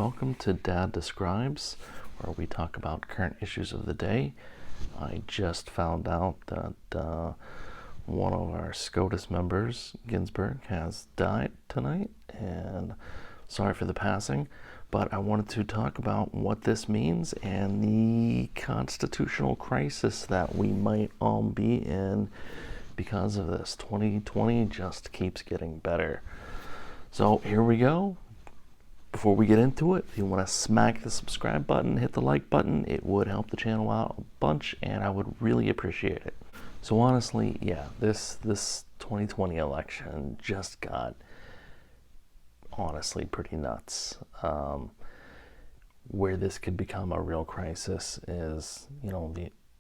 welcome to Dad Describes, where we talk about current issues of the day. I just found out that one of our SCOTUS members, Ginsburg, has died tonight, and sorry for the passing, but I wanted to talk about what this means and the constitutional crisis that we might all be in because of this. 2020 just keeps getting better. So here we go. Before we get into it, if you want to smack the subscribe button, hit the like button, it would help the channel out a bunch, and I would really appreciate it. So honestly, yeah, this 2020 election just got honestly pretty nuts. Where this could become a real crisis is,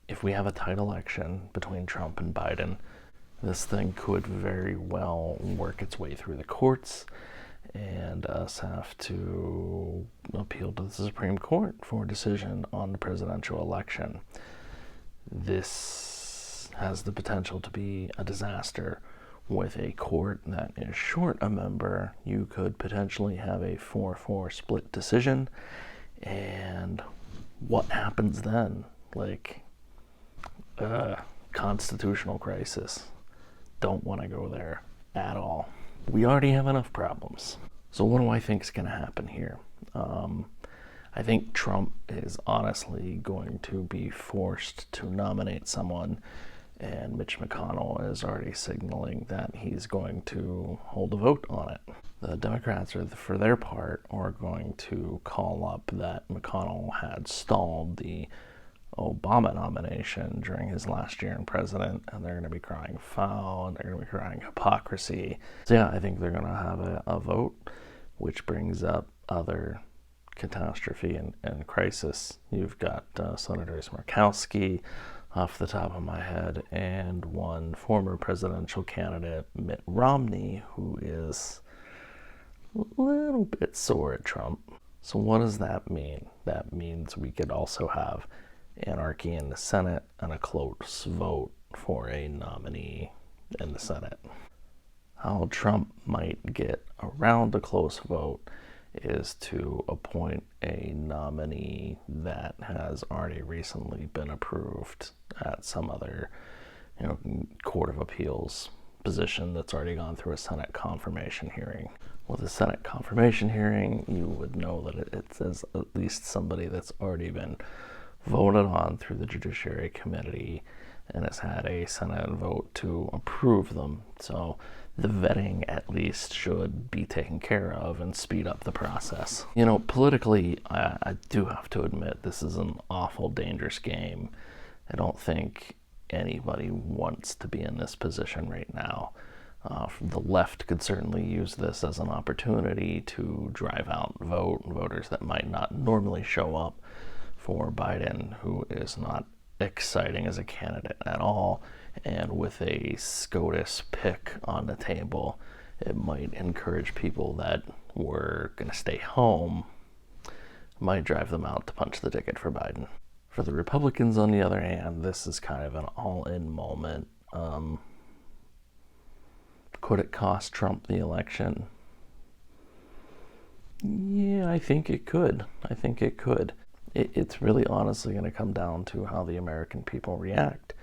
if we have a tight election between Trump and Biden, this thing could very well work its way through the courts and us have to appeal to the Supreme Court for a decision on the presidential election. This has the potential to be a disaster. With a court that is short a member, you could potentially have a 4-4 split decision. And what happens then? Constitutional crisis. Don't want to go there at all. We already have enough problems. So what do I think is going to happen here? I think Trump is honestly going to be forced to nominate someone, and Mitch McConnell is already signaling that he's going to hold a vote on it. The Democrats, for their part, are going to call up that McConnell had stalled the Obama nomination during his last year in president, and they're going to be crying foul, and they're going to be crying hypocrisy. So yeah, I think they're going to have a vote, which brings up other catastrophe and crisis. You've got Senators Murkowski, off the top of my head, and one former presidential candidate, Mitt Romney, who is a little bit sore at Trump. So what does that mean? That means we could also have anarchy in the Senate and a close vote for a nominee in the Senate. How Trump might get around a close vote is to appoint a nominee that has already recently been approved at some other, Court of Appeals position that's already gone through a Senate confirmation hearing. With a Senate confirmation hearing, you would know that it says at least somebody that's already been voted on through the Judiciary Committee and has had a Senate vote to approve them. So the vetting at least should be taken care of and speed up the process. Politically, I do have to admit this is an awful dangerous game. I don't think anybody wants to be in this position right now. The left could certainly use this as an opportunity to drive out voters that might not normally show up for Biden, who is not exciting as a candidate at all. And with a SCOTUS pick on the table, it might encourage people that were going to stay home, might drive them out to punch the ticket for Biden. For the Republicans, on the other hand, this is kind of an all-in moment. Could it cost Trump the election? Yeah, I think it could. It's really honestly going to come down to how the American people react.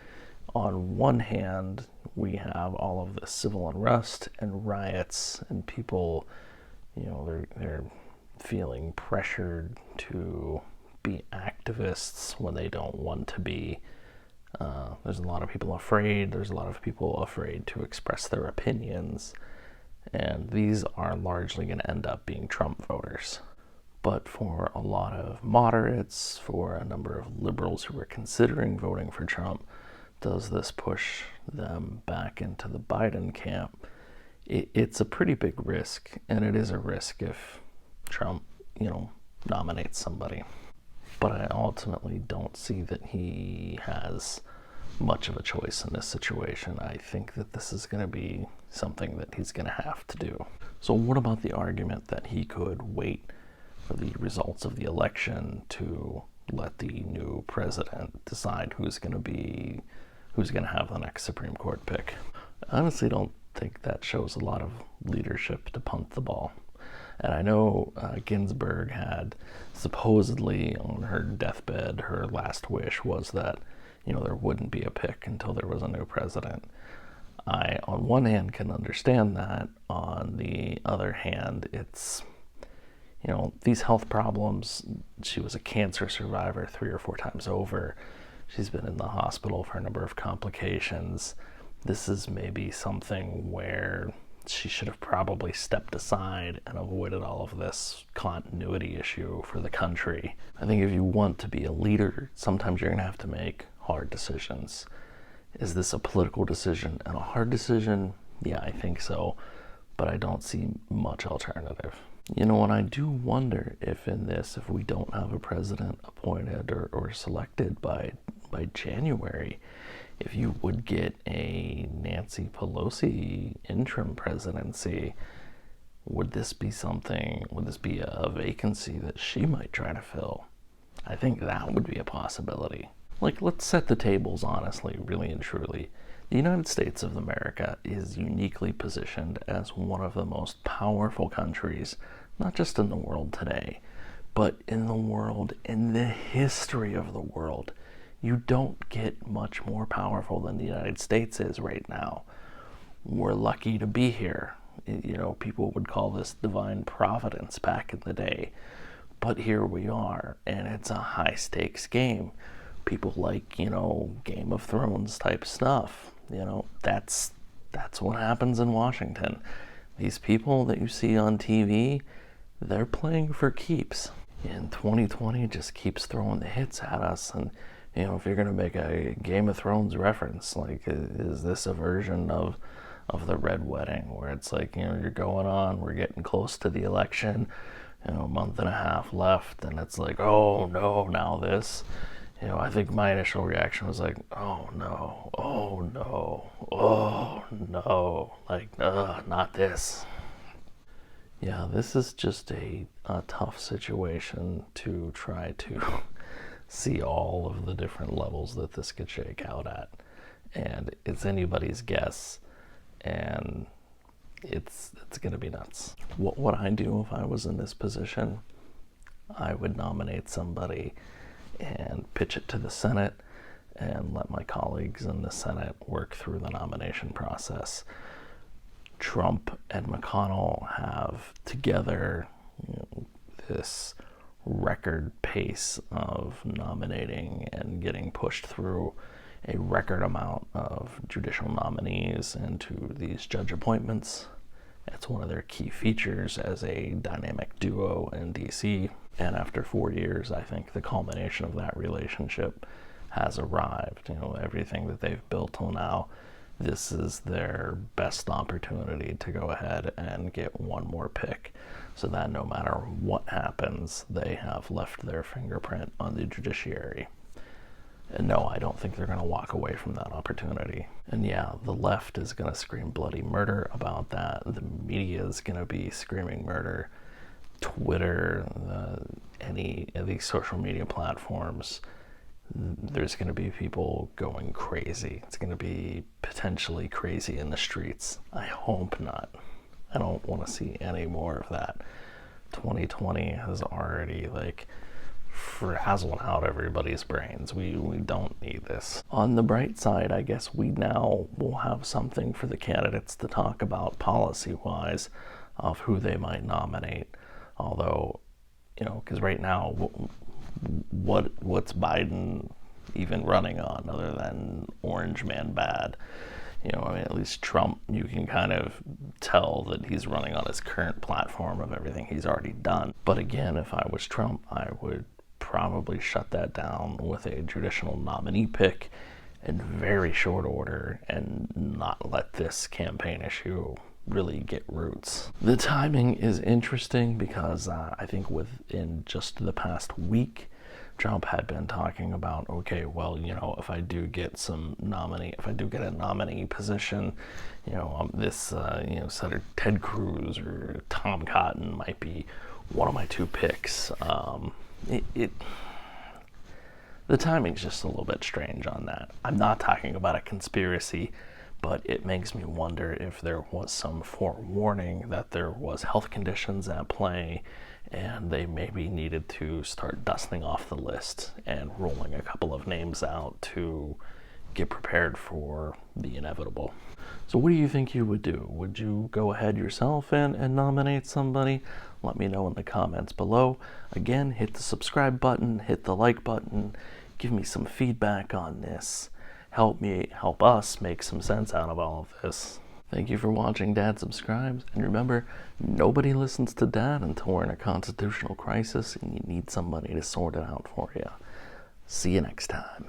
On one hand, we have all of the civil unrest and riots, and people, they're feeling pressured to be activists when they don't want to be. There's a lot of people afraid. There's a lot of people afraid to express their opinions, and these are largely going to end up being Trump voters. But for a lot of moderates, for a number of liberals who are considering voting for Trump, does this push them back into the Biden camp? It's a pretty big risk, and it is a risk if Trump, nominates somebody. But I ultimately don't see that he has much of a choice in this situation. I think that this is going to be something that he's going to have to do. So what about the argument that he could wait for the results of the election to let the new president decide who's going to have the next Supreme Court pick? I honestly don't think that shows a lot of leadership to punt the ball. And I know Ginsburg had supposedly on her deathbed, her last wish was that, there wouldn't be a pick until there was a new president. I, on one hand, can understand that. On the other hand, it's, these health problems, she was a cancer survivor 3 or 4 times over. She's been in the hospital for a number of complications. This is maybe something where she should have probably stepped aside and avoided all of this continuity issue for the country. I think if you want to be a leader, sometimes you're going to have to make hard decisions. Is this a political decision and a hard decision? Yeah, I think so, but I don't see much alternative. And I do wonder if if we don't have a president appointed or selected by January, if you would get a Nancy Pelosi interim presidency, would this be a vacancy that she might try to fill? I think that would be a possibility. Let's set the tables honestly, really and truly. The United States of America is uniquely positioned as one of the most powerful countries, not just in the world today, but in the world, in the history of the world. You don't get much more powerful than the United States is right now. We're lucky to be here. People would call this divine providence back in the day. But here we are, and it's a high stakes game. People like, Game of Thrones type stuff. That's what happens in Washington. These people that you see on TV, they're playing for keeps. And 2020 just keeps throwing the hits at us. And, if you're going to make a Game of Thrones reference, is this a version of the Red Wedding where it's you're going on, we're getting close to the election, a month and a half left, and it's oh no, now this. I think my initial reaction was oh no, oh no, oh no, not this. Yeah, this is just a tough situation to try to see all of the different levels that this could shake out at. And it's anybody's guess, and it's going to be nuts. What would I do if I was in this position? I would nominate somebody and pitch it to the Senate and let my colleagues in the Senate work through the nomination process. Trump and McConnell have together this record pace of nominating and getting pushed through a record amount of judicial nominees into these judge appointments. It's one of their key features as a dynamic duo in DC. And after 4 years, I think the culmination of that relationship has arrived. Everything that they've built till now, this is their best opportunity to go ahead and get one more pick, so that no matter what happens, they have left their fingerprint on the judiciary. And no, I don't think they're going to walk away from that opportunity. And yeah, the left is going to scream bloody murder about that. The media is going to be screaming murder. Twitter, any of these social media platforms, there's going to be people going crazy. It's going to be potentially crazy in the streets. I hope not. I don't want to see any more of that. 2020 has already frazzled out everybody's brains. We don't need this. On the bright side, I guess we now will have something for the candidates to talk about policy-wise of who they might nominate. Although, because right now, what's Biden even running on other than orange man bad? At least Trump, you can kind of tell that he's running on his current platform of everything he's already done. But again, if I was Trump, I would probably shut that down with a judicial nominee pick in very short order and not let this campaign issue really get roots. The timing is interesting because I think within just the past week, Trump had been talking about, okay, well, if I do get a nominee position, Senator Ted Cruz or Tom Cotton might be one of my 2 picks. The timing's just a little bit strange on that. I'm not talking about a conspiracy, but it makes me wonder if there was some forewarning that there was health conditions at play and they maybe needed to start dusting off the list and rolling a couple of names out to get prepared for the inevitable. So what do you think you would do? Would you go ahead yourself and nominate somebody? Let me know in the comments below. Again, hit the subscribe button, hit the like button, give me some feedback on this. Help us make some sense out of all of this. Thank you for watching Dad Subscribes, and remember, nobody listens to Dad until we're in a constitutional crisis and you need somebody to sort it out for you. See you next time.